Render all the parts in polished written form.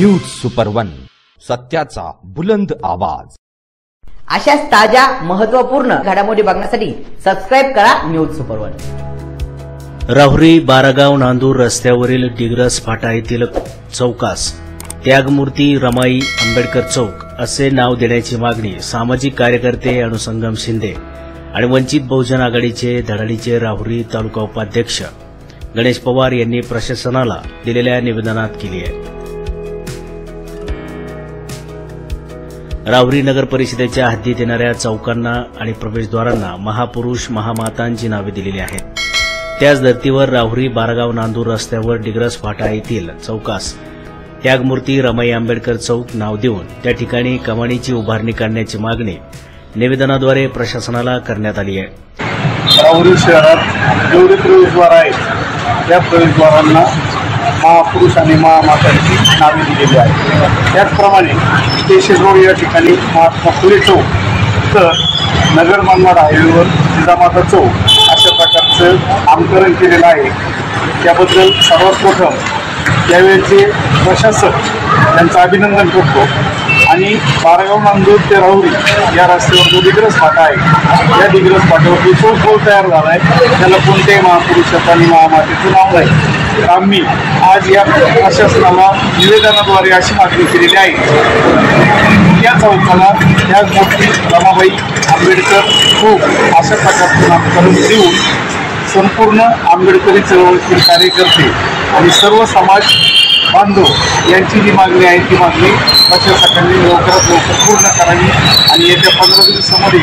News super one, सत्याचा बुलंद आवाज। अशाच ताज्या महत्त्वपूर्ण घडामोडी बघण्यासाठी सबस्क्राइब करा news super one. Rahuri Baragaon Nandur रस्त्यावरील डिग्रस फाटा येथील चौकास त्यागमूर्ती रमाई आंबेडकर चौक असे नाव देण्याची मागणी सामाजिक कार्यकर्ते अनुसंगम शिंदे आणि वंचित बहुजन आघाडीचे धडाडीचे राहुरी तालुका उपाध्यक्ष गणेश पवार यांनी प्रशासनाला दिलेल्या निवेदनात केली आहे। राहुरी नगर परिषदेच्या हद्दीत येणाऱ्या चौकांना आणि प्रवेशद्वारांना महापुरुष महामातांची नावे दिलेली आहेत। त्याच धर्तीवर राहुरी बारागाव नांदूर रस्त्यावर डिग्रस फाटा येथील चौकास त्यागमूर्ती रमाई आंबेडकर चौक नाव देऊन त्या ठिकाणी कमानीची उभारणी करण्याची मागणी निवेदनाद्वारे प्रशासनाला करण्यात आली आहे। राहुरी शहरात जेवढे प्रवेशद्वार आहेत त्या प्रवेशद्वारांना महापुरुष आणि महामातांची नावे दिलेली आहेत। त्याचप्रमाणे स्टेशन रोड या ठिकाणी महात्मा फुले चौक तर नगर मनमाड हायवेवर जिजामाता चौक अशा प्रकारचं नामकरण केलेलं आहे। त्याबद्दल सर्वात प्रथम त्यावेळेचे प्रशासक यांचं अभिनंदन करतो आणि बारागाव नांदूर ते राहुरी या रस्त्यावर जो डिग्रस फाटा आहे या डिग्रस फाट्यावरती जो पूल तयार झाला आहे त्याला कोणत्याही महापुरुषाचं आणि महामातेचं नाव नाही। आम्ही आज या प्रशासनाला निवेदनाद्वारे अशी मागणी केलेली आहे या चौकाला त्यागमूर्ती रमाबाई आंबेडकर चौक अशा प्रकारचं नामकरण देऊन संपूर्ण आंबेडकरी चळवळीतील कार्यकर्ते आणि सर्व समाज बांधव यांची जी मागणी आहे ती मागणी प्रशासकांनी लवकरात लवकर पूर्ण करावी आणि येत्या 15 दिवसामध्ये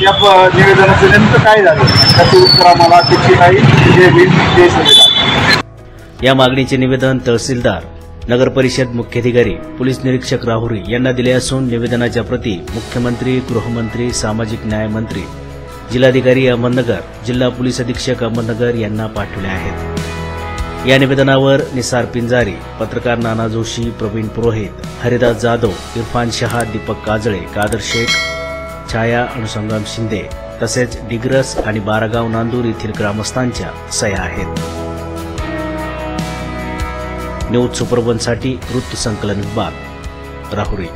या निवेदनाचं नेमकं काय झालं त्याचं उत्तर आम्हाला अपेक्षित आहे। जय भीम जय संविधान। या मागणीचे निवेदन तहसीलदार, नगर परिषद मुख्याधिकारी, पोलीस निरीक्षक राहुरी यांना दिले असून निवेदनाच्या प्रती मुख्यमंत्री, गृहमंत्री, सामाजिक न्याय मंत्री, जिल्हाधिकारी अहमदनगर, जिल्हा पोलीस अधीक्षक अहमदनगर यांना पाठवले आहेत। या निवेदनावर निसार पिंजारी, पत्रकार नाना जोशी, प्रवीण पुरोहित, हरिदास जाधव, इरफान शहा, दीपक काजळे, कादर शेख, छाया, अनुसंगम शिंदे तसेच डिग्रस आणि बारागाव नांदूर येथील ग्रामस्थांच्या सह्या आहेत। न्यूज सुपर वनसाठी वृत्त संकलन विभाग, राहुरी।